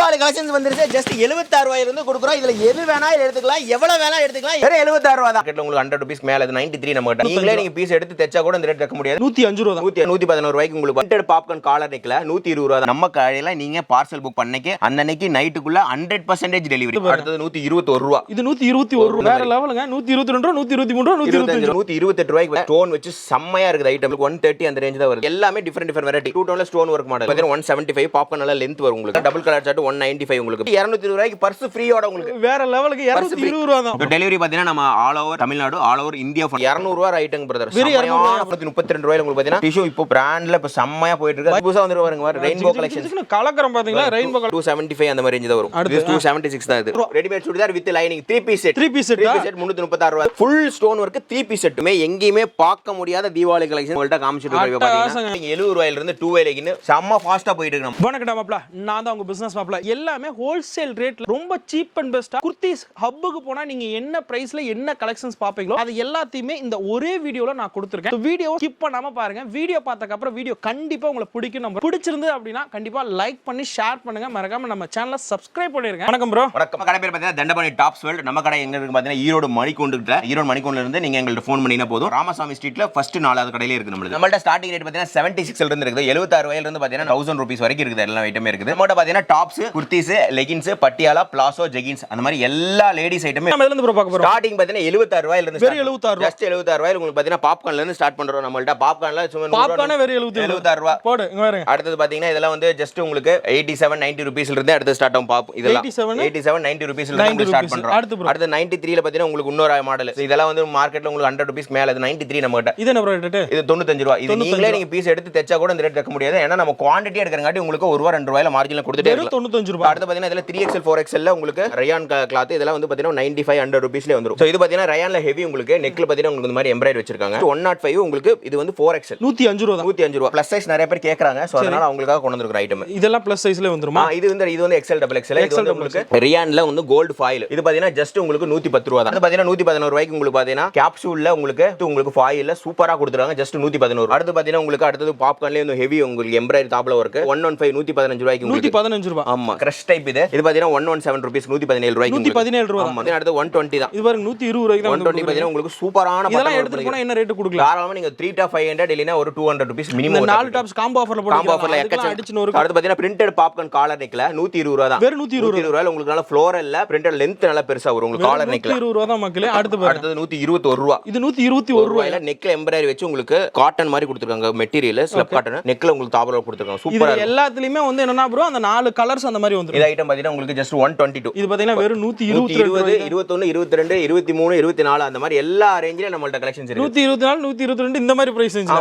Deepavali collections வந்துருச்சு. Just 76 ரூபாயில இருந்து கொடுக்குறோம். இதுல எது வேணா எடுத்துக்கலாம், எவ்வளவு வேணா எடுத்துக்கலாம். வெறும் 76 ரூபாய் தான். உங்களுக்கு 100 ரூபீஸ் மேல அது 93 நம்ம கிட்ட. நீங்களே நீங்க பீஸ் எடுத்து தைச்சா கூட இந்த ரேட் வைக்க முடியாது. 105 ரூபாய் தான். 111 ரூபாய்க்கு உங்களுக்கு பட்டர் பாப்கார்ன் காலர் நிக்கல 120 ரூபாய் தான். நம்ம கடையில நீங்க பார்சல் புக் பண்ணீங்க அந்த அன்னைக்கு நைட்டுக்குள்ள 100% டெலிவரி. அடுத்து 121 ரூபாய். இது 121 ரூபாய். வேற லெவலுங்க. 122 ரூபாய், 123 ரூபாய், 125, 128 ரூபாய்க்கு ஸ்டோன் வச்சு செம்மையா இருக்குது ஐட்டம். 130 அந்த ரேஞ்ச் தான் வருது. எல்லாமே டிஃபரெண்ட் வெரைட்டி. டூ டோன்ல ஸ்டோன் வர்க் மாடல். 175 பாப்கார்ன் நல்ல லெந்த் வரும் உங்களுக்கு. டபுள் கலர் சார்ட் 195 உங்களுக்கு. 220 ரூபாய்க்கு பர்ஸ் ஃப்ரீயோட உங்களுக்கு. வேற லெவலுக்கு 220 ரூபாய் தான். டெலிவரி பாத்தீங்கன்னா நம்ம all over Tamil Nadu, all over India 200 ரூபாய் ஐட்டம் பிரதர். 232 ரூபாயில உங்களுக்கு பாத்தீங்கன்னா டிஷ்யூ இப்போ பிராண்ட்ல இப்ப செம்மையா போயிட்டு இருக்கு. புதுசா வந்து பாருங்க ரெயின்போ கலெக்ஷன். கலக்கறம் பாத்தீங்களா? ரெயின்போ 275 அந்த மாதிரி ரேஞ்ச் தான் வரும். இது 276 தான் இது. Readymade churidar with lining 3 piece set. 3 piece set 336 ரூபாய். ஃபுல் ஸ்டோன் வர்க் 3 பீஸ் செட்டுமே எங்கேயுமே பார்க்க முடியாத தீபாவளி கலெக்ஷன் உங்கள்ட்ட காமிச்சிட்டு இருக்கோம். பாத்தீங்கன்னா 70 ரூபாயில இருந்து 2 வரைக்கும் செம்ம ஃபாஸ்டா போயிட்டு இருக்கு. வணக்கம் மாப்ள, நான் தான் உங்க பிசினஸ் மாப்ள. எல்லாமே ஹோல்சேல் ரேட்ல ரொம்ப சீப் அண்ட் பெஸ்டா குர்தீஸ் ஹப்புக்கு போனா நீங்க என்ன பிரைஸ்ல என்ன கலெக்ஷன்ஸ் பாப்பீங்களோ அது எல்லாத்தையுமே இந்த ஒரே வீடியோல நான் கொடுத்திருக்கேன். வீடியோ ஸ்கிப் பண்ணாம பாருங்க. வீடியோ பார்த்ததுக்கு அப்புறம் வீடியோ கண்டிப்பா உங்களுக்கு பிடிக்கும். நம்ம பிடிச்சிருந்து அப்படினா கண்டிப்பா லைக் பண்ணி ஷேர் பண்ணுங்க. மறக்காம நம்ம சேனலை சப்ஸ்கிரைப் பண்ணிருங்க. வணக்கம் ப்ரோ. வணக்கம். கடை பேர் பாத்தீங்கன்னா தண்டபாணி டாப்ஸ் வேர்ல்ட். நம்ம கடை எங்க இருக்கு பாத்தீங்கன்னா ஈரோடு மணிக்கூண்டுல. ஈரோடு மணிக்கூண்டுல இருந்து நீங்க எங்களுக்கு ஃபோன் பண்ணீங்கன்னா போதும். ராமசாமி ஸ்ட்ரீட்ல ஃபர்ஸ்ட் 4வது கடையில இருக்கு நம்மளுக்கு. நம்மள்ட்ட ஸ்டார்டிங் ரேட் பாத்தீங்கன்னா 76 ல இருந்து இருக்குது. 76 ரூபாயில இருந்து பாத்தீங்கன்னா 1000 ரூபீஸ் வரைக்கும் இருக்குது. எல்லா ஐட்டமே இருக்குது. நம்மள்ட்ட பாத்தீங்கன்னா tops, kurtis, leggings, Patiala, palazzo, jeggings அந்த மாதிரி எல்லா லேடிஸ் ஐட்டமே நம்ம எதுல ப்ரோ பார்க்க போறோம். ஸ்டார்டிங் பாத்தீங்கன்னா 76 ரூபாயில இருந்து. வெறும் 76 ரூபாய். ஜஸ்ட் 76 ரூபாயில உங்களுக்கு பாத்தீங்கன்னா பாப்கார்ன்ல இருந்து ஸ்டார்ட் பண்றோம். நம்மள்ட்ட பாப்கார்ன்ல சும்மா பாப்கார்ன் வெறும் 76 ரூபாய். போடு இங்க பாருங்க. அடுத்து பாத்தீங்கன்னா இதெல்லாம் வந்து ஜஸ்ட் உங்களுக்கு 87 90 ரூபீஸ்ல இருந்து அடுத்து ஸ்டார்ட் ஆகும். பாப் இதெல்லாம் 87 90 ரூபீஸ்ல இருந்து ஸ்டார்ட் பண்றோம். அடுத்து 93 ல பாத்தீங்கன்னா உங்களுக்கு இன்னொரு மாடல். இதெல்லாம் வந்து மார்க்கெட்ல உங்களுக்கு 100 ரூபீஸ் மேல. அது 93 நம்ம கிட்ட. இது என்ன ப்ரோ ரேட்? இது 95 ரூபாய். இது நீங்களே நீங்க பீஸ் எடுத்து தைச்சா கூட இந்த ரேட் வைக்க முடியாது. ஏன்னா நம்ம குவாண்டிட்டி எடுக்கறங்காட்டி உங்களுக்கு 1 ரூபாய் 2 ரூபாயில மார்ஜின்ல கொடுத்துட்டே இருக்கோம். 95 ரூபாய். அடுத்து பாத்தீங்கன்னா இதெல்லாம் 3XL 4XL ல உங்களுக்கு ரயான் கிளாத். இதெல்லாம் வந்து பாத்தீங்கன்னா 95 100 ரூபீஸ்ல வந்துரும். சோ இது பாத்தீங்கன்னா ரயான்ல ஹெவி உங்களுக்கு நெக்ல பாத்தீங்கன்னா உங்களுக்கு இந்த மாதிரி எம்ப்ராய்டரி வச்சிருக்காங்க. 105 உங்களுக்கு. இது வந்து 4XL 105 ரூபாய். 105 ரூபாய். ப்ளஸ் சைஸ் நிறைய பேர் கேக்குறாங்க. சோ அதனால அவங்களுக்காக கொண்டு வந்திருக்கிற ஐட்டம். இதெல்லாம் ப்ளஸ் சைஸ்ல வந்துருமா? இது வந்து XL double XL. இது வந்து உங்களுக்கு ரியான்ல வந்து கோல்ட் ஃபாயில். இது பாத்தீங்கன்னா ஜஸ்ட் உங்களுக்கு 110 ரூபாய் தான். அது பாத்தீங்கன்னா 111 ரூபாய்க்கு உங்களுக்கு பாத்தீங்கன்னா கேப்சூல்ல உங்களுக்கு ஃபாயில்ல சூப்பரா கொடுத்துறாங்க. ஜஸ்ட் 111. அடுத்து பாத்தீங்கன்னா உங்களுக்கு அடுத்து பாப்கார்ன்ல வந்து ஹெவி உங்களுக்கு எம்ப்ராய்டரி டாப்ல வர்க் 115 115 ரூபாய்க்கு. 115 ரூபாய். ஆமா கிரஷ் டைப் இது. இது பாத்தீங்கன்னா 117 ரூபீஸ் 117 ரூபாய்க்கு. 117 ரூபாய். ஆமா. அடுத்து 120 தான். இது பாருங்க 120 ரூபாய்க்கு தான். 120 பாத்தீங்கன்னா உங்களுக்கு சூப்பரான இதெல்லாம் எடுத்து போனா என்ன ரேட் கொடுக்கலாம்? தாராளமா நீங்க 3 to 500 இல்லனா ஒரு 200 ரூபீஸ் மினிமம். 4 டாப்ஸ் காம்போ ஆஃபர்ல போடுங்க. காம்போ ஆஃபர்ல எக்கச்சக்க இருக்கு. அடுத்து பாத்தீங்கன்னா பிரிண்டட் பாப்கார்ன் காலர் நெக்ல 120 ரூபாய் தான். வெறும் 120 ரூபாயில உங்களுக்கு நல்ல ஃப்ளோரல்ல பிரிண்டட் லெந்த் நல்ல பெருசா வரும் உங்களுக்கு காலர் நெக்ல. 120 ரூபாய் தான் மக்களே. அடுத்து 121 ரூபாய். இது 121 ரூபாயில நெக்ல எம்ப்ராய்டரி வச்சு உங்களுக்கு காட்டன் மாதிரி கொடுத்திருக்காங்க. Material slub cotton. நெக்ல உங்களுக்கு தாபலா கொடுத்திருக்காங்க. சூப்பரா இருக்கு. எல்லாத்துலயுமே வந்து என்னன்னா ப்ரோ அந்த 4 கலர்ஸ் அந்த மாதிரி வந்துரும். இந்த ஐட்டம் பாத்தீங்கன்னா உங்களுக்கு ஜஸ்ட் 122. இது பாத்தீங்கன்னா வெறும் 120 21 22 23 24 அந்த மாதிரி எல்லா ரேஞ்சில நம்மள்ட்ட கலெக்ஷன்ஸ் இருக்கு. 124 122 இந்த மாதிரி பிரைஸ் ரேஞ்ச்.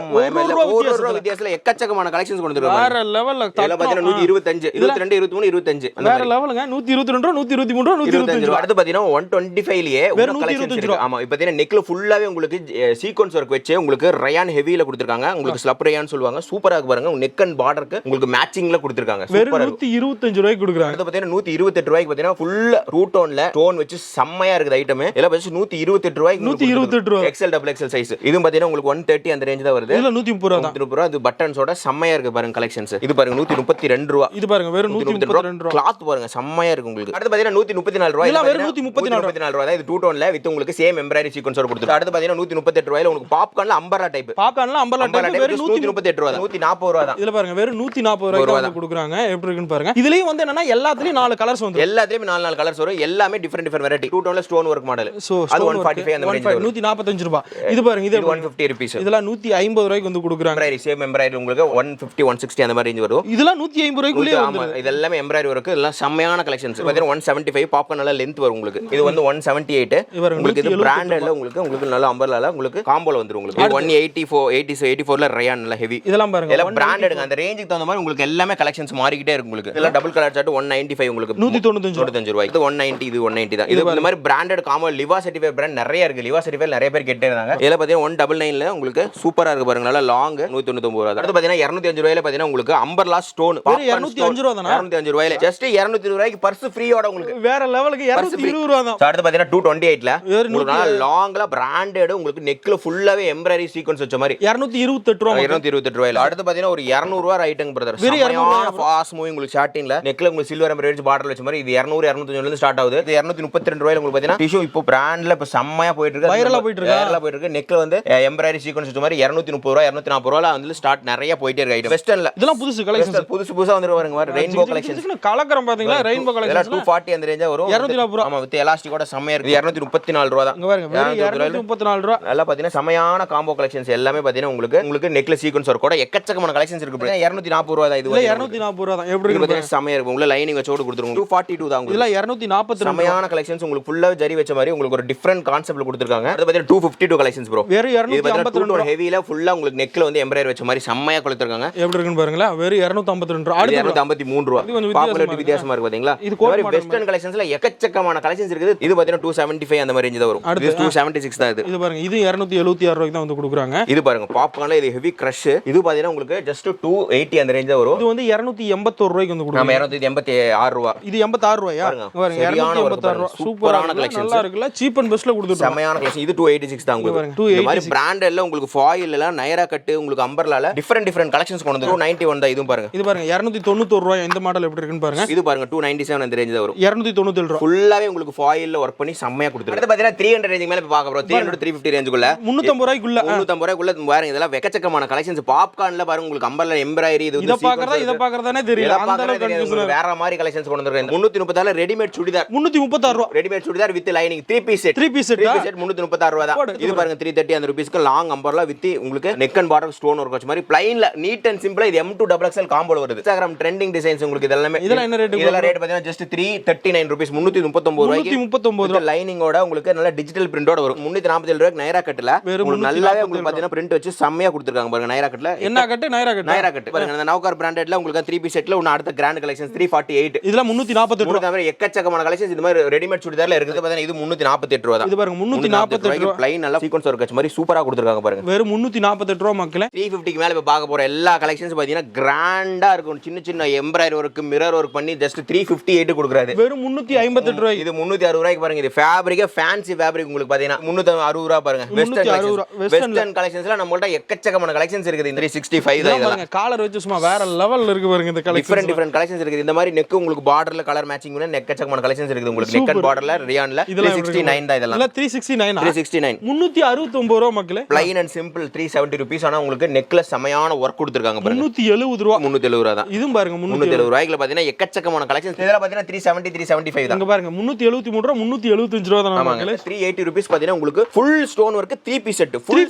ஒரு ரூபாய் வித்தியாசத்துல எக்கச்சக்கமான கலெக்ஷன்ஸ் கொண்டு வந்திருக்காங்க. வேற லெவல்ல. இதெல்லாம் பாத்தீங்கன்னா 125 22 23 25 வேற லெவலுங்க. 122 123 125. அடுத்து பாத்தீங்கன்னா 125 லயே ஒரு கலெக்ஷன்ஸ் இருக்கு. ஆமா இப்போ பாத்தீங்கன்னா நெக்ல ஃபுல்லாவே உங்களுக்கு சீக்வென்ஸ் வர்க் வச்சு உங்களுக்கு ரயான் ஹெவில கொடுத்திருக்காங்க. உங்களுக்கு ஸ்லப் ரயான் சொல்வாங்க. சூப்பரா இருக்கு பாருங்க. நெக் அண்ட் பார்டருக்கு உங்களுக்கு மேட்சிங்ல கொடுத்திருக்காங்க. வெறும் 125 ரூபாய்க்கு கொடுக்குறாங்க. அடுத்து பாத்தீங்கன்னா 128 ரூபாய்க்கு பாத்தீங்கன்னா ஃபுல் ரூட் டோன்ல ஸ்டோன் வச்சு செம்மையா இருக்குது ஐட்டம். எல்லாம் பாத்தீங்கன்னா 128 ரூபாய்க்கு. 128 ரூபாய். XL double XL size. இதுவும் பாத்தீங்கன்னா உங்களுக்கு 130 அந்த ரேஞ்ச் தான் வருது. இதுல 130 ரூபாய் தான். 130 ரூபாய். இது பட்டன்ஸோட செம்மையா இருக்கு பாருங்க கலெக்ஷன்ஸ். இது பாருங்க 132 ரூபாய். இது பாருங்க வெறும் 132 ரூபாய். கிளாத் பாருங்க செம்மையா இருக்கு உங்களுக்கு. அடுத்து பாத்தீங்கன்னா 134 ரூபாய். இதெல்லாம் வெறும் 134 ரூபாய் தான். இது டூ டோன்ல வித் உங்களுக்கு சேம் எம்ப்ராய்டரி சீக்வென்ஸோட கொடுத்துருக்கு. அடுத்து பாத்தீங்கன்னா 138 ரூபாயில உங்களுக்கு பாப்கார்ன்ல அம்பர்லா டைப். பாப்கார்ன்ல அம்பர்லா டைப் வெறும் 138 ரூபாய். 140 ரூபாய் தான். இதுல பாருங்க வெறும் 140 ரூபாய் தான் கொடுக்குறாங்க. எப்படி இருக்குன்னு பாருங்க. இதுலயும் வந்து என்னன்னா எல்லாத்துலயும் 4 கலர்ஸ் வந்து. எல்லாத்துலயும் 4 கலர்ஸ் வரும். எல்லாமே டிஃபரெண்ட் வெரைட்டி. டூ டோன்ல ஸ்டோன் வர்க் மாடல். அது 145 அந்த ரேஞ்ச் வரும். 145 ரூபாய். இது பாருங்க இது 150 ரூபீஸ். இதெல்லாம் 150 ரூபாய்க்கு வந்து கொடுக்குறாங்க. எம்ப்ராய்டரி சேம் எம்ப்ராய்டரி உங்களுக்கு 150 160 அந்த மாதிரி ரேஞ்ச் வரும். இதெல்லாம் 150 ரூபாய்க்குள்ளே வந்து. இது எல்லாமே எம்ப்ராய்டரி வர்க். இதெல்லாம் செம்மையான கலெக்ஷன்ஸ். பாத்தீங்கன்னா 175 பாப்கார்ன் நல்ல லெந்த் வரும் உங்களுக்கு. இது வந்து 178. உங்களுக்கு இது பிராண்டட்ல உங்களுக்கு நல்ல அம்பர்லால உங்களுக்கு காம்போல வந்துரும் உங்களுக்கு. 184 ல ரயான் நல்ல ஹெவி. இதெல்லாம் பாருங்க எல்லாம் பிராண்டட். அந்த ரேஞ்சுக்கு தகுந்த மாதிரி உங்களுக்கு எல்லாமே கலெக்ஷன்ஸ் மாறிக்கிட்டே இருக்கு உங்களுக்கு. இதெல்லாம் டபுள் கலர் சார்ட் 195 உங்களுக்கு. 195 ரூபாய். இது 190 இது 190 தான். இது இந்த மாதிரி பிராண்டட் காம்போ லிவா சர்டிஃபைட் பிராண்ட் நிறைய இருக்கு. லிவா சர்டிஃபைட் நிறைய பேர் கேட்டே இருந்தாங்க. இதெல்லாம் பாத்தீங்கன்னா 199 ல உங்களுக்கு சூப்பரா இருக்கு பாருங்க. நல்ல லாங் 199 ரூபாய். அடுத்து பாத்தீங்கன்னா 205 ரூபாயில பாத்தீங்கன்னா உங்களுக்கு அம்பர்லா ஸ்டோன் 205 ரூபாய் தானா? 205 ரூபாயில ஜஸ்ட் 220 ரூபாய்க்கு பர்ஸ் ஃப்ரீயோட உங்களுக்கு. வேற லெவலுக்கு 220 ரூபாய் தான். அடுத்து பாத்தீங்கன்னா 228 ல உங்களுக்கு நல்ல லாங்ல பிராண்டட் உங்களுக்கு நெக்ல ஃபுல்லாவே எம்ப்ராய்டரி சீக்வென்ஸ் வச்ச மாதிரி 228 ரூபாய். 228 ரூபாயில. அடுத்து பாத்தீங்கன்னா ஒரு 200 ரூபாய் ஐட்டம் பிரதர். சரியான ஃபாஸ்ட் மூவிங் உங்களுக்கு ஷார்ட்டிங்ல நெக்ல உங்களுக்கு சில்வர் எம்பராய்டரி வச்சு பார்டர் வச்ச மாதிரி இது 200 250 இருந்து ஸ்டார்ட் ஆகுது. இது 232 ரூபாயில உங்களுக்கு பாத்தீங்கன்னா டிஷ்யூ இப்போ பிராண்ட்ல இப்போ செம்மையா போயிட்டு இருக்கு, வைரலா போயிட்டு இருக்கு. நெக்ல வந்து எம்பராய்டரி சீக்வென்ஸ் வச்ச மாதிரி 230 ரூபாய் 240 ரூபாயில வந்து ஸ்டார்ட் நிறைய போயிட்டே இருக்கு ஐட்டம். வெஸ்டர்ன்ல இதெல்லாம் புதுசு கலெக்ஷன் புதுசா வந்து பாருங்க ரெயின்போ கலெக்ஷன் கலக்கறம் பாத்தீங்களா ரெயின்போ கலெக்ஷன் 240 அந்த ரேஞ்சா வரும் 240 ரூபாய். ஆமா வித் எலாஸ்டிக்கோட செம்மையா இருக்கு 234 ரூபாய் தான். இங்க பாருங்க 234 ரூபாய். நல்லா பாத்தீங்கன்னா செமையான காம்போ கலெக்ஷன்ஸ் எல்லாமே பாத்தீங்கன்னா உங்களுக்கு நெக்ல சீக்வென்ஸ் ஒர்க்கோட எக்கச்சக்கமான கலெக்ஷன்ஸ் இருக்கு. 240 ரூபாய் தான் இது. 240 ரூபாய் தான். எப்படி இருக்கு செமையா இருக்கு. உங்களுக்கு லைனிங் வச்சோட கொடுத்துருங்க. 242 தான். உங்களுக்கு இதெல்லாம் 240 செமையான கலெக்ஷன்ஸ் உங்களுக்கு ஃபுல்லா ஜரி வச்ச மாதிரி உங்களுக்கு ஒரு டிஃபரண்ட் கான்செப்ட்ல கொடுத்திருக்காங்க. அது பாத்தீங்கன்னா 252 கலெக்ஷன்ஸ் ப்ரோ. வெறும் 252 ஹெவில ஃபுல்லா உங்களுக்கு நெக்ல வந்து எம்ப்ராய்டரி வச்ச மாதிரி செமையா கொடுத்திருக்காங்க. எப்படி இருக்குன்னு பாருங்களா. வெறும் 252 ரூபாய். 253 ரூபாய். பாப்புலர் வித்தியாசமா இருக்கு பாத்தீங்களா. இது வெஸ்டர்ன் கலெக்ஷன்ஸ்ல எக்கச்சக்கமான கலெக்ஷன்ஸ் இருக்குது. இது பாத்தீங்கன்னா 275 அந்த மாதிரி ரேஞ்ச் தான் வரும். இது 276 தான் இது. இது பாருங்க இது 276 ரூபாய்க்கு தான் வந்து கொடுக்குறாங்க. இது பாருங்க பாப்கார்ன்ல இது ஹெவி கிரஷ். இது பாத்தீங்கன்னா உங்களுக்கு ஜஸ்ட் 280 அந்த ரேஞ்ச் தான் வரும். இது வந்து 281 ரூபாய்க்கு வந்து கொடுக்குறாங்க. 286 ரூபாய். இது 86 ரூபாயா. பாருங்க 286 ரூபாய். சூப்பரான கலெக்ஷன். நல்லா இருக்குல. சீப் அண்ட் பெஸ்ட்ல கொடுத்துட்டாங்க. செமையான கலெக்ஷன். இது 286 தான் உங்களுக்கு. இந்த மாதிரி பிராண்டட்ல உங்களுக்கு ஃபாயில் எல்லாம் நைரா கட் உங்களுக்கு அம்பர்லால டிஃபரண்ட் கலெக்ஷன்ஸ் கொண்டு வந்து 291 தான். இதுவும் பாருங்க. இது பாருங்க 291 ரூபாய். இந்த மாடல் எப்படி இருக்குன்னு பாருங்க. இது பாருங்க 297 அந்த ரேஞ்ச் தான் வரும். 297 ரூபாய். ஃபுல்லாவே உங்களுக்கு ஃபாயில்ல வர்க் பண்ணி செமையா கொடுத்துருக்காங்க. அது பாத்தீங்கன்னா 300 ரேஞ்ச் மேல பாக்க போறோம். 300 350 ரேஞ்சுக்குள்ள 350 ரூபாய்க்குள்ள 350 ரூபாய்க்குள்ள பாருங்க. இதெல்லாம் வெக்கச்சக்கமான கலெக்ஷன்ஸ். பாப்கார்ன்ல பாருங்க உங்களுக்கு அம்பர்ல எம்ப்ராய்டரி இது இத பாக்குறதானே தெரியல. அந்த அளவுக்கு வேற மாதிரி கலெக்ஷன்ஸ் கொண்டு வந்திருக்காங்க. 334 ரெடிமேட் சுடிதார் 336 ரூபாய். Readymade churidar with lining 3 piece set 336 ரூபாய் தான். இது பாருங்க 330 அந்த ரூபீஸ்க்கு லாங் அம்பர்லா வித் உங்களுக்கு neck and border stone work வச்ச மாதிரி பிளைன்ல நீட் அண்ட் சிம்பிளா இது M2XXL காம்போல வருது. இன்ஸ்டாகிராம் ட்ரெண்டிங் டிசைன்ஸ் உங்களுக்கு இதெல்லாம் இதெல்லாம் என்ன ரேட்? இதெல்லாம் ரேட் பாத்தீங்கன்னா ஜஸ்ட் 339 ரூபீஸ். 339 ரூபாய்க்கு 339 லைனிங்கோட உங்களுக்கு நல்ல டிஜிட்டல் பிரிண்டோட வரும். 347 ரூபாய்க்கு நைரா கட்ல உங்களுக்கு நல்லாவே உங்களுக்கு பாத்தீங்கன்னா பிரிண்ட் வச்சு செம்மையா கொடுத்திருக்காங்க பாருங்க. நைரா கட்ல என்ன கட்? நைரா கட் பாருங்க. அந்த நவகார் பிராண்டட்ல உங்களுக்கு 3 பீஸ் செட்ல ஒன்னு அடுத்த கிராண்ட் கலெக்ஷன்ஸ் 348. இதெல்லாம் 348 ரூபாய். மாதிரி எக்கச்சக்கமான கலெக்ஷன்ஸ் இது மாதிரி ரெடிமேட் சுடிதார்ல இருக்குது பாத்தீங்கன்னா இது 348 ரூபாய் தான். இது பாருங்க 348 ரூபாய். ப்ளைன் நல்லா சீக்வென்ஸ் ஒர்க் வச்ச மாதிரி சூப்பரா கொடுத்திருக்காங்க பாருங்க. வெறும் 348 ரூபாய் மக்களே. 350 க்கு மேல இப்ப பார்க்க போற எல்லா கலெக்ஷன்ஸ் பாத்தீங்கன்னா கிராண்டா இருக்கும். சின்ன எம்ப்ராய்டரி ஒர்க் மிரர் ஒர்க் பண்ணி ஜஸ்ட் 358 கொடுக்குறாரு. வெறும் 358 ரூபாய். இது 360 ரூபாய்க்கு பாருங்க. இது ஃபேப்ரிக் ஃபேன்சி ஃபேப்ரிக் உங்களுக்கு பாத்தீங்கன்னா 360 ரூபாய் பாருங்க. வெஸ்டர்ன் கலெக்ஷன்ஸ்ல நம்மள்ட்ட எக்கச்சக்கமான கலெக்ஷன்ஸ் இருக்குது. இந்த 365 தான் இதெல்லாம். காலர் வச்சு சும்மா வேற லெவல்ல இருக்கு பாருங்க. இந்த கலெக்ஷன் டிஃபரண்ட் கலெக்ஷன்ஸ் இருக்குது. இந்த மாதிரி நெக் உங்களுக்கு பார்டர்ல கலர் மேட்சிங் பண்ண எக்கச்சக்கமான கலெக்ஷன்ஸ் இருக்குது. உங்களுக்கு நெக் அண்ட் பார்டர்ல ரியான்ல 369 தான் இதெல்லாம். 369 369 ரூபாய் மக்களே. Plain and simple 370 rupees. ஆனா உங்களுக்கு நெக்ல செமையான ஒர்க் கொடுத்திருக்காங்க பாருங்க. 370 ரூபாய். 370 ரூபாய் தான். இதுவும் பாருங்க 370 ரூபாய்க்குல பாத்தீங்கன்னா எக்கச்சக்கமான கலெக்ஷன்ஸ். இதெல்லாம் பாத்தீங்கன்னா 370 375 தான். இங்க பாருங்க 373 ரூபாய் 375 ரூபாய் தான் மக்களே. 380 ரூபீஸ் பாத்தீங்கன்னா உங்களுக்கு full stone work 3 piece set. Full 3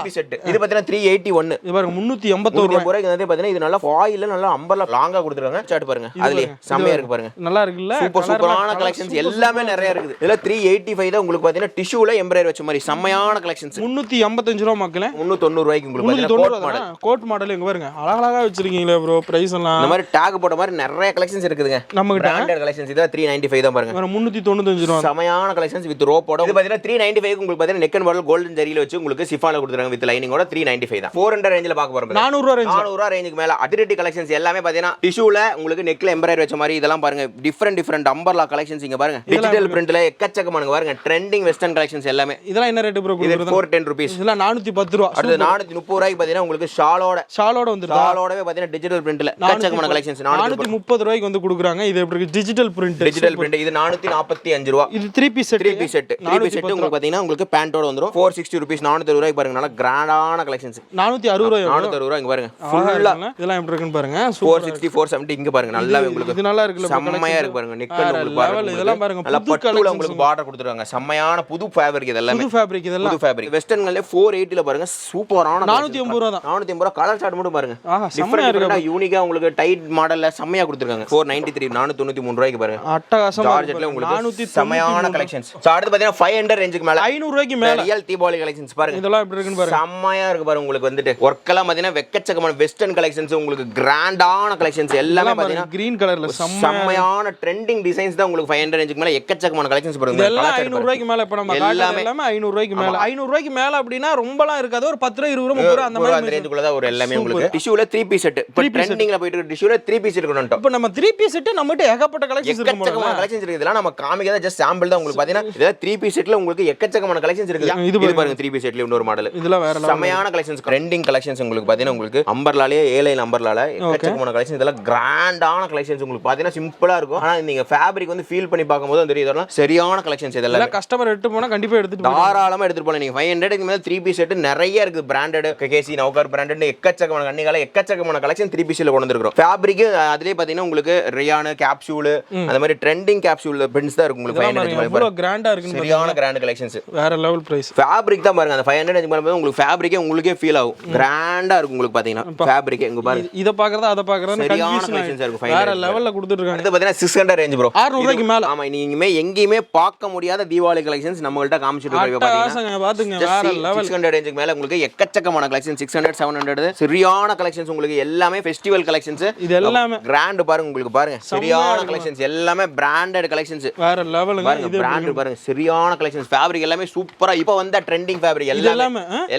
piece set. இது பாத்தீங்கன்னா 381. இது பாருங்க 381 ரூபாய்க்கு வந்து பாத்தீங்கன்னா இது நல்லா ஃபாயில்ல நல்லா அம்பர்லா லாங்கா கொடுத்திருக்காங்க. சார்ட் பாருங்க. அதுலயே செமையா இருக்கு பாருங்க. நல்லா இருக்குல்ல. சூப்பரான கலெக்ஷன்ஸ் எல்லாமே நிறைய இருக்குது. இதுல 385 தான் உங்களுக்கு பாத்தீங்கன்னா டிஷ்யூல எம்ப்ராய்டரி வச்ச மாதிரி செமையான கலெக்ஷன்ஸ். 385 ரூபாய் மக்களே. 390 ரூபாய்க்கு உங்களுக்கு பாத்தீங்கன்னா கோட் மாடல் இங்க பாருங்க. அழகா வச்சிருக்கீங்களே ப்ரோ. பிரைஸ் எல்லாம் இந்த மாதிரி டாக் போட்ட மாதிரி நிறைய கலெக்ஷன்ஸ் இருக்குதுங்க. நம்ம பிராண்டட் கலெக்ஷன்ஸ் இதா 395 தான் பாருங்க. 395 ரூபாய். செமையான கலெக்ஷன்ஸ் வித் ரோப்போட. இது பாத்தீங்கன்னா 395 க்கு உங்களுக்கு பாத்தீங்கன்னா நெக் அண்ட் பார்டர் கோல்டன் ஜரியில வச்சு உங்களுக்கு சிஃபான்ல கொடுத்துறாங்க வித் லைனிங்கோட 395 தான். 400 ரேஞ்சில பார்க்க போறோம். 400 ரூபாய் ரேஞ்ச். 400 ரூபாய் ரேஞ்சுக்கு மேல அட்ரிட்டி கலெக்ஷன்ஸ் எல்லாமே பாத்தீங்கன்னா டிஷ்யூல உங்களுக்கு நெக்ல எம்ப்ராய்டரி வச்ச மாதிரி இதெல்லாம் பாருங்க. டிஃபரண்ட் அம்பர்லா கலெக்ஷன்ஸ் இங்க பாருங்க. டிஜிட்டல் பிரிண்ட்ல எக்கச்சக்கமான பாருங்க. ட்ரெண்டிங் வெஸ்டர்ன் கலெக்ஷன்ஸ் எல்லாமே. இதெல்லாம் என்ன ரேட் ப்ரோ? இது 410 ரூபீஸ். இதெல்லாம் 410 ரூபாய். அடுத்து 430 ரூபாய்க்கு பாத்தீங்கன்னா உங்களுக்கு ஷாலோட வந்துருது. ஷாலோடவே பாத்தீங்கன்னா டிஜிட்டல் பிரிண்ட்ல எக்கச்சக்கமான கலெக்ஷன்ஸ் 430 ரூபாய்க்கு வந்து கொடுக்குறாங்க. இது எப்படி இருக்கு? Digital print. இது 445 ரூபாய். இது 3 பீஸ் செட். 3 பீஸ் செட் உங்களுக்கு பாத்தீங்கன்னா உங்களுக்கு பேண்டோட வந்துரும். 460 ரூபீஸ். 430 ரூபாய்க்கு பாருங்க. நல்ல கிராண்டான கலெக்ஷன்ஸ். 460 ரூபாய். 460 ரூபாய் இங்க பாருங்க. ஃபுல்லா இதெல்லாம் எப்படி இருக்குன்னு பாருங்க. 460 470 இங்க பாருங்க. நல்லா உங்களுக்கு இது நல்லா இருக்குல. செம்மையா இருக்கு பாருங்க. நெக் உங்களுக்கு பாருங்க. இதெல்லாம் பாருங்க. நல்ல பட்டுல உங்களுக்கு பார்டர் கொடுத்துறாங்க. செம்மையான புது ஃபேப்ரிக் இதெல்லாம். புது ஃபேப்ரிக் இதெல்லாம். புது ஃபேப்ரிக். வெஸ்டர்ன்ல 480 ல பாருங்க. சூப்பரான 480 ரூபாய் தான். 480 ரூபாய். கலர் சார்ட் மட்டும் பாருங்க. செம்மையா இருக்கு. யூனிக்கா உங்களுக்கு டைட் மாடல்ல செம்மையா கொடுத்துருக்காங்க. 493 493 ரூபாய்க்கு பாருங்க. அட்டகாசமா ஜார்ஜெட்ல உங்களுக்கு செம்மையான கலெக்ஷன்ஸ். சோ அடுத்து பாத்தீங்கன்னா 500 ரேஞ்சுக்கு மேல 500 ரூபாய்க்கு மேல ரியல் தீபாவளி கலெக்ஷன்ஸ் பாருங்க. இதெல்லாம் எப்படி இருக்குன்னு பாருங்க. செம்மையா இருக்கு பாருங்க. உங்களுக்கு வந்துட்டு ஒர்க் எல்லாம் பாத்தீங்கன்னா வெக்கச்சக்கமான வெஸ்டர்ன் கலெக்ஷன்ஸ். உங்களுக்கு கிராண்டான கலெக்ஷன்ஸ் எல்லாமே பாத்தீங்கன்னா கிரீன் கலர்ல செம்மையான ட்ரெண்டிங் டிசைன்ஸ் தான் உங்களுக்கு 500 ரேஞ்சுக்கு மேல எக்கச்சக்கமான கலெக்ஷன்ஸ் பாருங்க. இதெல்லாம் 500 ரூபாய்க்கு மேல. இப்ப நம்ம எல்லாமே 500 ரூபாய்க்கு மேல. 500 ரூபாய்க்கு மேல அப்படினா ரொம்பலாம் இருக்காது. ஒரு 10 ரூபாய் 20 ரூபாய் 30 ரூபாய் அந்த மாதிரி ரேஞ்சுக்குள்ள தான் ஒரு எல்லாமே உங்களுக்கு. டிஷ்யூல 3 பீஸ் செட். இப்ப ட்ரெண்டிங்ல போயிட்டு இருக்கு. டிஷ்யூல 3 பீஸ் இருக்கணும். இப்ப நம்ம 3 பீஸ் செட் நம்மட்ட ஏகப்பட்ட கலெக்ஷன்ஸ் இருக்கு. எக்கச்சக்கமான கலெக்ஷன்ஸ் இருக்கு. இதெல்லாம் நம்ம காமிக்கிறத ஜஸ்ட் சாம்பிள் தான். உங்களுக்கு பாத்தீங்கன்னா இதெல்லாம் 3 பீஸ் செட்ல உங்களுக்கு எக்கச்சக்கமான கலெக்ஷன்ஸ் இருக்கு. இது பாருங்க 3 பீஸ் செட்ல இன்னொரு மாடல். இதெல்லாம் வேற செமையான கலெக்ஷன்ஸ். ட்ரெண்டிங் கலெக்ஷன்ஸ் உங்களுக்கு பாத்தீங்கன்னா உங்களுக்கு அம்பர்லாலே ஏ லைன் அம்பர்லால எக்கச்சக்கமான கலெக்ஷன்ஸ். இதெல்லாம் கிராண்டான சரியான கலெக்ஷன்ஸ் உங்களுக்கு பாத்தீங்கன்னா சிம்பிளா இருக்கும். ஆனா நீங்க ஃபேப்ரிக் வந்து ஃபீல் பண்ணி பார்க்கும்போது தெரியும் இதெல்லாம் சரியான கலெக்ஷன்ஸ். இதெல்லாம் கஸ்டமர் எடுத்து போனா கண்டிப்பா எடுத்துட்டு தாராளமா எடுத்துட்டு போலாம். நீங்க 500க்கு மேல 3 பீஸ் செட் நிறைய இருக்கு. பிராண்டட் கேசி நௌகர் பிராண்டட் எக்கச்சக்கமான கண்ணிகால எக்கச்சக்கமான கலெக்ஷன் 3 பீஸ்ல கொண்டு வந்திருக்கோம். ஃபேப்ரிக் அதுலயே பாத்தீங்கன்னா உங்களுக்கு ரியான் கேப்சூல் அந்த மாதிரி ட்ரெண்டிங் கேப்சூல் பிரிண்ட்ஸ் தான் இருக்கு உங்களுக்கு. 500 இவ்வளவு கிராண்டா இருக்கு. சரியான கிராண்ட் கலெக்ஷன்ஸ். வேற லெவல் பிரைஸ். ஃபேப்ரிக் தான் பாருங்க. அந்த 500 மேல உங்களுக்கு ஃபேப்ரிக்கே உங்களுக்கே ஃபீல் ஆகும். கிராண்டா இருக்கும் உங்களுக்கு பாத்தீங்கன்னா ஃபேப்ரிக். இங்க பாருங்க. இத பாக்குறதா அத பாக்குறதா சரியான கலெக்ஷன்ஸ் இருக்கு. வேற லெவல்ல கொடுத்துட்டு இருக்காங்க. இது பாத்தீங்கன்னா 600 ரேஞ்ச் ப்ரோ. 600 ரூபாய்க்கு மேல. ஆமா நீங்க எங்கேயுமே பார்க்க முடியாத தீபாவளி கலெக்ஷன்ஸ் நம்மள்ட்ட காமிச்சிட்டு இருக்கோம் பாத்தீங்கன்னா. பாத்துங்க வேற லெவல். 600 ரேஞ்சுக்கு மேல உங்களுக்கு எக்கச்சக்கமான கலெக்ஷன் 600 700 சரியான கலெக்ஷன்ஸ் உங்களுக்கு எல்லாமே ஃபெஸ்டிவல் கலெக்ஷன்ஸ். இது எல்லாமே கிராண்ட் பாருங்க உங்களுக்கு பாருங்க. சரியான கலெக்ஷன்ஸ் எல்லாமே பிராண்டட் கலெக்ஷன்ஸ். வேற லெவலுங்க. இது பிராண்ட் பாருங்க. சரியான கலெக்ஷன்ஸ். ஃபேப்ரிக் எல்லாமே சூப்பரா இப்ப வந்த ட்ரெண்டிங் ஃபேப்ரிக்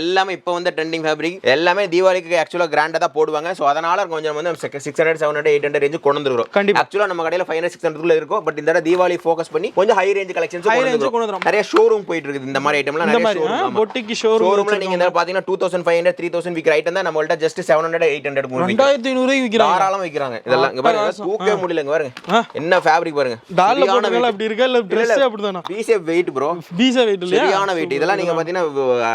எல்லாமே இப்ப வந்த ட்ரெண்டிங் ஃபேப்ரிக் எல்லாமே தீபாவளிக்கு ஆக்சுவலா கிராண்டா தான் போடுவாங்க. சோ அதனால கொஞ்சம் வந்து 600 700 800 ரேஞ்ச் கொண்டு வந்துறோம். ஆக்சுவலா நம்ம கடையில 500 600 குள்ள இருக்கும். பட் இந்த தீபாவளி ஃபோக்கஸ் பண்ணி கொஞ்சம் ஹை ரேஞ்ச் கலெக்ஷன்ஸ் கொண்டு வந்துறோம். நிறைய ஷோரூம் போயிட்டு இருக்கு இந்த மாதிரி ஐட்டம்லாம். நிறைய ஷோரூம் பொட்டிக் ஷோரூம்ல நீங்க இந்த பாத்தீங்கன்னா 2500 3000 விக்கிற ஐட்டம் தான் நம்மள்ட்ட ஜஸ்ட் 700 800 2500 விக்கிறாங்க. தாராளமா விக்கிறாங்க. இதெல்லாம் இங்க பாருங்க தூக்கவே முடியலங்க பாருங்க. என்ன ஃபேப்ரிக் பாருங்க. டால்ல போட்டல அப்படி இருக்கா இல்ல Dress அப்படிதானா? பீஸே வெயிட் ப்ரோ. பீஸே வெயிட் இல்ல. சரியான வெயிட். இதெல்லாம் நீங்க பாத்தீங்கன்னா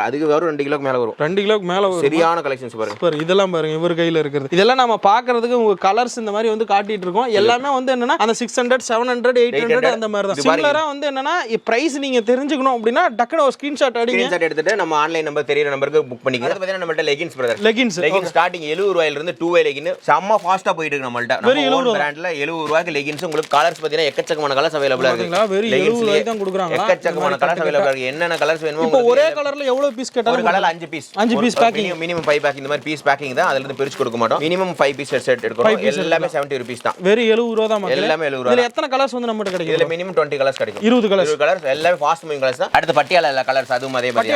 அதுக்கு வரும் 2 கிலோக்கு மேல வரும். 2 கிலோக்கு மேல வரும். சரியான கலெக்ஷன்ஸ் பாருங்க. பாரு இதெல்லாம் பாருங்க இவர் கையில இருக்குது. இதெல்லாம் நம்ம பாக்குறதுக்கு உங்க கலர்ஸ் இந்த மாதிரி வந்து காட்டிட்டு இருக்கோம். எல்லாமே வந்து என்னன்னா அந்த 600 700 800 அந்த மாதிரி தான். சிமிலரா வந்து என்னன்னா பிரைஸ் நீங்க தெரிஞ்சுக்கணும் அப்படினா டக்குனு ஒரு ஸ்கிரீன்ஷாட் ஸ்கிரீன்ஷாட் எடுத்துட்டு நம்ம ஆன்லைன் நம்பர் தெரியற நம்பருக்கு புக் பண்ணிக்கலாம். அது பாத்தீங்கன்னா நம்மள்ட்ட லெகின்ஸ் பிரதர். லெகின்ஸ் ஸ்டார்டிங் 70 ரூபாயில இருந்து 2 வே லெகின் செம்ம ஃபாஸ்டா போயிட்டு இருக்கு நம்மள்ட்ட. நம்ம பிராண்ட்ல 70 ரூபாய்க்கு லெகின்ஸ் உங்களுக்கு கலர்ஸ் பாத்தீங்கன்னா எக்கச்சக்கமான கலர்ஸ் அவேலபிளா இருக்கு. வெரி 70 ரூபாய்க்கு தான் கொடுக்குறாங்க. எக்கச்சக்கமான கலர்ஸ் அவேலபிளா இருக்கு. என்னென்ன கலர்ஸ் வேணுமோ இப்போ ஒரே கலர்ல எவ்வளவு பீஸ் கேட்டாலும் ஒரு கலர்ல 5 piece 5 piece packing minimum 5 packing இந்த மாதிரி பீஸ் பேக்கிங் தான். அதுல இருந்து பிரிச்சு கொடுக்க மாட்டோம். மினிமம் 5 பீஸ் செட் எடுக்கணும். எல்லாமே 70 ரூபீஸ் தான். வெரி 70 ரூபாய் தான். எல்லாமே 70 ரூபாய். இதுல எத்தனை கலர்ஸ் வந்து நம்மட்ட கிடைக்கும்? இதுல மினிமம் 20 கலர்ஸ் கிடைக்கும். 20 கலர்ஸ் எல்லாமே ஃபாஸ்ட் மூவிங் கலர்ஸ் தான். அடுத்து பட்டியாலா கலர்ஸ் அதுவும் அதே மாதிரி.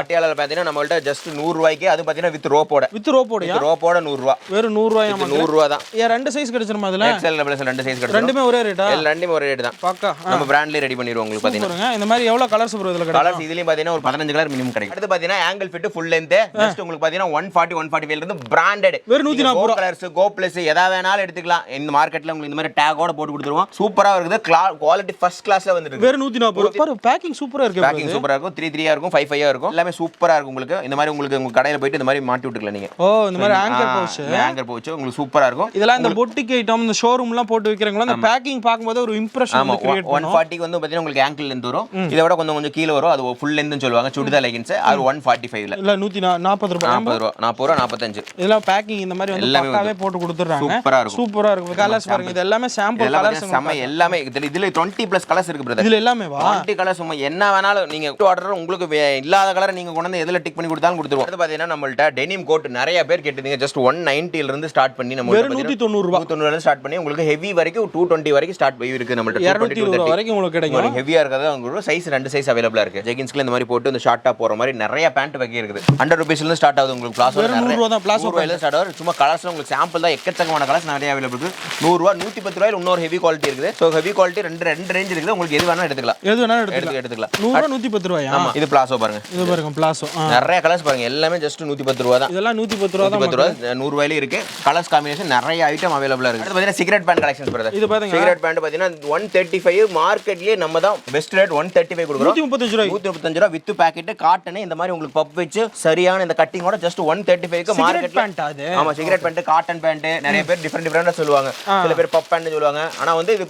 பட்டியாலா பாத்தீங்கன்னா நம்மள்ட்ட ஜஸ்ட் 100 ரூபாய்க்கு அது பாத்தீங்கன்னா வித் ரோப்போட 100 ரூபாய். வெறும் 100 ரூபாய். 100 ரூபாய் தான். ஏ ரெண்டு சைஸ் கிடைச்சிருமா அதுல? எக்ஸ்எல் டபுள் எக்ஸ்எல் ரெண்டு சைஸ் கிடைக்கும். ரெண்டுமே ஒரே ரேட்டா? ரெண்டுமே ஒரே ரேட் தான். பக்கா நம்ம பிராண்ட்லயே ரெடி பண்ணிடுவோம் உங்களுக்கு பாத்தீங்கன்னா. இந்த மாதிரி எவ்வளவு கலர்ஸ் ப்ரோ இதுல கிடைக்கும்? கலர்ஸ் இதுலயும் பாத்தீங்கன்னா ஒரு 15 கலர் மினிமம் கிடைக்கும். அடுத்து பாத்தீங்கன்னா angle fit full length just உங்களுக்கு பாத்தீங்கன்னா 140 145 ல இருந்து பிராண்டட் வெறும் 140 ரூபாய். கலர்ஸ் கோ பிளஸ் எதா வேணாலும் எடுத்துக்கலாம். இந்த மார்க்கெட்ல உங்களுக்கு இந்த மாதிரி டேகோட போட்டு கொடுத்துருவோம். சூப்பரா இருக்குது. குவாலிட்டி ஃபர்ஸ்ட் கிளாஸ்ல வந்துருக்கு. வெறும் 140 ரூபாய். பாரு பேக்கிங் சூப்பரா இருக்கு. பேக்கிங் சூப்பரா இருக்கும். 3 ஆ இருக்கும் 5 ஆ இருக்கும். எல்லாமே சூப்பரா இருக்கும் உங்களுக்கு. இந்த மாதிரி உங்களுக்கு உங்க கடையில போயிட்டு இந்த மாதிரி மாட்டி விட்டுக்கலாம் நீங்க. ஓ இந்த மாதிரி ஆங்கர் பவுச் உங்களுக்கு சூப்பரா இருக்கும். இதெல்லாம் இந்த பொட்டிக் ஐட்டம் இந்த ஷோரூம்லாம் போட்டு விக்கிறவங்க அந்த பேக்கிங் பாக்கும்போது ஒரு இம்ப்ரஷன் கிரியேட் பண்ணும். 140 க்கு வந்து பாத்தீங்கன்னா உங்களுக்கு ஆங்கிள் லெந்த் வரும். இத விட கொஞ்சம் கீழ வரும். அது ஃபுல் லெந்த்னு சொல்லுவாங்க. சுடிதார் லெகின்ஸ் அது 145 ல இல்ல 140 ரூபாய் 40 ரூபாய் 45. இதெல்லாம் பேக்கிங் இந்த மாதிரி வந்து பக்காவே போட்டு கொடுத்துறாங்க. சூப்பரா இருக்கும். கலர்ஸ் பாருங்க. இது எல்லாமே சாம்பிள் கலர்ஸ் செம்ம. எல்லாமே இதுல 20 பிளஸ் கலர்ஸ் இருக்கு பிரதர். இதுல எல்லாமே 20 கலர்ஸ் என்ன வேணாலும் நீங்க ஆர்டர் உங்களுக்கு இல்லாத கலர் நீங்க கொண்டு வந்து எதுல டிக் பண்ணி கொடுத்தாலும் கொடுத்துருவோம். அது பாத்தீங்கன்னா நம்மள்ட்ட டெனிம் கோட் நிறைய பேர் கேட்டீங்க. ஜஸ்ட் 190 ல இருந்து ஸ்டார்ட் பண்ணி நம்ம 190 ரூபாய் 190 ல இருந்து ஸ்டார்ட் பண்ணி உங்களுக்கு ஹெவி வரைக்கும் 220 வரைக்கும் ஸ்டார்ட் இருக்கு நம்மள்ட்ட. 220 ரூபாய் வரைக்கும் உங்களுக்கு கிடைக்கும். ஹெவியா இருக்கறது உங்களுக்கு சைஸ் ரெண்டு சைஸ் அவேலபிளா இருக்கு. ஜெகின்ஸ்ல இந்த மாதிரி போட்டு இந்த ஷார்ட்டா போற மாதிரி நிறைய பேண்ட் வகை இருக்குது. 100 ரூபீஸ்ல இருந்து ஸ்டார்ட் ஆகுது உங்களுக்கு. பிளாசோ 100 ரூபாய் தான். பிளாசோ ல ஸ்டார்ட் ஆகுது. சும்மா கலர்ஸ்ல உங்களுக்கு சாம்பிள் தான் எக்கச்சக்கமான கலர்ஸ் நிறைய அவேலபிள் இருக்கு. 100 ரூபாய் 110 ரூபாயில இன்னொரு ஹெவி குவாலிட்டி இருக்குது. சோ ஹெவி குவாலிட்டி ரெண்டு ரேஞ்ச் இருக்குது. உங்களுக்கு எது வேணா எடுத்துக்கலாம். எது வேணா எடுத்துக்கலாம். 100 ரூபாய் 110 ரூபாய். ஆமா இது பிளாசோ பாருங்க. இது பாருங்க பிளாசோ. நிறைய கலர்ஸ் பாருங்க. எல்லாமே ஜஸ்ட் 110 ரூபாய் தான். இதெல்லாம் 110 ரூபாய் தான். 110 ரூபாய் 100 ரூபாயில இருக்கு. கலர்ஸ் காம்பினேஷன் நிறைய ஐட்டம் அவேலபிளா இருக்கு. அது பாத்தீங்கன்னா சிகரெட் பேண்ட் கலெக்ஷன்ஸ் பிரதர். இது பாருங்க சிகரெட் பேண்ட் பாத்தீங்கன்னா 135 மார்க்கெட்லயே நம்ம தான் பெஸ்ட் ரேட் 135 கொடுக்குறோம். 135 ரூபாய் 135 ரூபாய் வித் பாக்கெட் காட்டன் இந்த மாதிரி உங்களுக்கு பப் வெச்சு சரியான இந்த கட்டிங்கோட ஜஸ்ட் 135 க்கு மார்க்கெட் பேண்ட் அது. ஆமா சிகரெட் பேண்ட் காட்டன் பேண்ட் நிறைய பேர் டிஃபரண்டா சொல்லுவாங்க. சில பேர் பப் பேண்ட் சொல்லுவாங்க. ஆனா வந்து இது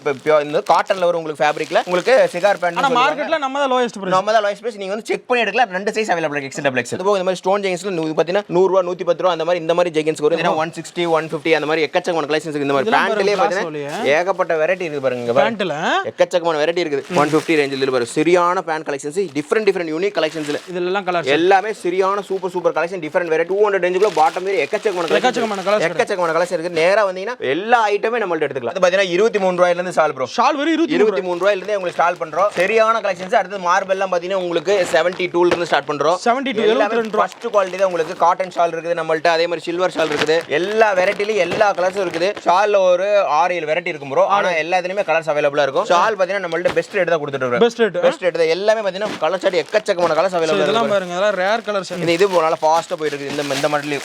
இந்த காட்டன்ல வரும் உங்களுக்கு ஃபேப்ரிக்ல உங்களுக்கு சிகார் பேண்ட். ஆனா மார்க்கெட்ல நம்ம தான் லோயஸ்ட் பிரைஸ். நம்ம தான் லோயஸ்ட் பிரைஸ். நீங்க வந்து செக் பண்ணி எடுக்கலாம். ரெண்டு சைஸ் அவேலபிள் இருக்கு. XL double XL. இது போக இந்த மாதிரி ஸ்டோன் ஜெகின்ஸ்ல பாத்தீங்கன்னா 100 ரூபாய் 110 ரூபாய் அந்த மாதிரி இந்த மாதிரி ஜெகின்ஸ் வரும். 160 150 அந்த மாதிரி எக்கச்சக்கமான கலெக்ஷன்ஸ் இருக்கு. இந்த மாதிரி பேண்ட்லயே பாத்தீங்கன்னா ஏகப்பட்ட வெரைட்டி இருக்கு பாருங்க. பேண்ட்ல எக்கச்சக்கமான வெரைட்டி இருக்குது. 150 ரேஞ்சில இருக்கு. சரியான பேண்ட் கலெக்ஷன்ஸ் டிஃபரண்ட் யூனிக் கலெக்ஷன்ஸ்ல இதெல்லாம் கலர்ஸ் எல்லாமே சரியான சூப்பர் கலெக்ஷன் டிஃபரண்ட் வெரைட்டி 200 ரேஞ்சுக்குள்ள பாட்டம் ஏரி எக்கச்சக்கமான கலெக்ஷன் இருக்கு. நேரா வந்தீங்கன்னா எல்லா ஐட்டமே நம்மள்ட்ட எடுத்துக்கலாம். அது பாத்தீங்கன்னா 23 ரூபாயில இருந்து சால் ப்ரோ. ஷால் வெறும் 23 ரூபாயில இருந்து உங்களுக்கு ஸ்டால் பண்றோம். சரியான கலெக்ஷன்ஸ். அடுத்து மார்பல் எல்லாம் பாத்தீங்கன்னா உங்களுக்கு 72 ல இருந்து ஸ்டார்ட் பண்றோம். 72 72 ஃபர்ஸ்ட் குவாலிட்டி தான் உங்களுக்கு. காட்டன் ஷால் இருக்குது நம்மள்ட்ட. அதே மாதிரி சில்வர் ஷால் இருக்குது. எல்லா வெரைட்டில எல்லா கலர்ஸும் இருக்குது. ஷால்ல ஒரு 6-7 வெரைட்டி இருக்கும் ப்ரோ. ஆனா எல்லாத்துலயுமே கலர்ஸ் அவேலபிளா இருக்கும். ஷால் பாத்தீங்கன்னா நம்மள்ட்ட பெஸ்ட் ரேட் தான் கொடுத்துட்டு இருக்கோம். பெஸ்ட் ரேட் தான். எல்லாமே பாத்தீங்கன்னா கலர் சார்ட் எக்கச்சக்கமான கலர்ஸ் அவேலபிளா இருக்கு. இதெல்லாம் பாருங்க. இதெல்லாம் ரேர் கலர்ஸ். இது போனால ஃபாஸ்டா போயிட்டு இருக்கு. இந்த மாடல்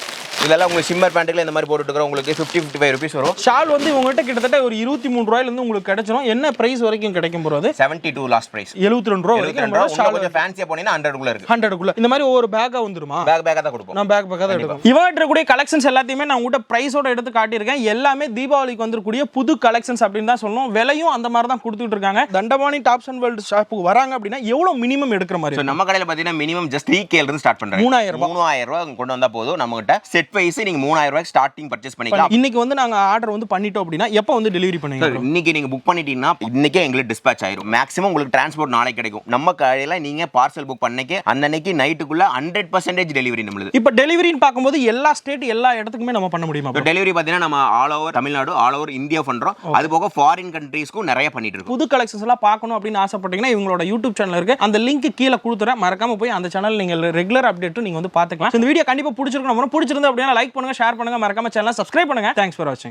இதெல்லாம் உங்களுக்கு ஷிம்மர் பேண்ட்டுக்குள்ள இந்த மாதிரி போட்டுட்டு உங்களுக்கு 50-55 ருபீஸ் வரும். ஷால் வந்து உங்ககிட்ட கிட்டத்தட்ட ஒரு 23 ரூபாயில இருந்து உங்களுக்கு கிடைச்சிரும். என்ன பிரைஸ் வரைக்கும் கிடைக்கும் ப்ரோ அது? 72 லாஸ்ட் பிரைஸ். 72 ரூபாய் வரைக்கும் நம்ம ஷால் கொஞ்சம் ஃபேன்சியா போனீங்கன்னா 100 குள்ள இருக்கு. 100 குள்ள. இந்த மாதிரி ஒவ்வொரு பேக்கா வந்துருமா? பேக்கா தான் கொடுப்போம். நான் பேக்கா தான் எடுப்போம். இவங்க கூடிய கலெக்ஷன்ஸ் எல்லாத்தையுமே நான் உங்ககிட்ட பிரைஸோட எடுத்து காட்டியிருக்கேன். எல்லாமே தீபாவளிக்கு வந்துக்கூடிய புது கலெக்ஷன்ஸ் அப்படின்னு தான் சொல்லணும். விலையும் அந்த மாதிரி தான் கொடுத்துட்டு இருக்காங்க. தண்டபாணி டாப்ஸ் அண்ட் வேர்ல்ட் ஷாப்புக்கு வராங்க அப்படின்னா எவ்வளவு மினிமம் எடுக்கிற மாதிரி? நம்ம கடையில பாத்தீங்கன்னா மினிமம் ஜஸ்ட் 3K ல இருந்து ஸ்டார்ட் பண்றாங்க. 3000 ரூபாய் கொண்டு வந்தா போதும். நம்ம கிட்ட செட் வைஸ் நீங்க 3000 ரூபாய்க்கு ஸ்டார்டிங் பர்ச்சேஸ் பண்ணிக்கலாம். இன்னைக்கு வந்து நாங்க ஆர்டர் வந்து பண்ணிட்டோம் அப்படின்னா எப்போ வந்து டெலிவரி பண்ணுவீங்க? இன்னைக்கு நீங்க புக் பண்ணிட்டீங்கன்னா இன்னைக்கே எங்களுக்கு டிஸ்பேட்ச் ஆயிரும். மேக்ஸிமம் உங்களுக்கு டிரான்ஸ்போர்ட் நாளைக்கு கிடைக்கும். நம்ம கடையில நீங்க பார்சல் புக் பண்ணக்கே அன்னைக்கு நைட்டுக்குள்ள 100% டெலிவரி நம்மளுது. இப்போ டெலிவரின்னு பார்க்கும்போது எல்லா ஸ்டேட் எல்லா இடத்துக்குமே நம்ம பண்ண முடியுமா? டெலிவரி பாத்தீங்கன்னா நம்ம all over Tamil Nadu, all over India பண்றோம். அது போக ஃபாரின் கண்ட்ரீஸ்க்கும் நிறைய பண்ணிட்டு இருக்கோம். புது கலெக்ஷன்ஸ் எல்லாம் பார்க்கணும் அப்படின்னு ஆசைப்பட்டீங்கன்னா இவங்களோட யூடியூப் சேனல் இருக்கு. அந்த லிங்க் கீழே கொடுத்துறேன். மறக்காம போய் அந்த சேனல் நீங்க ரெகுலர் அப்டேட் நீங்க வந்து பாத்துக்கலாம். இந்த வீடியோ கண்டிப்பா பிடிச்சிருக்கும். பிடிச்சிருந்தா அப்படின்னா லைக் பண்ணுங்க, ஷேர் பண்ணுங்க, மறக்காம சேனலை சப்ஸ்கிரைப் பண்ணுங்க. தேங்க்ஸ் ஃபார் வாட்சிங்.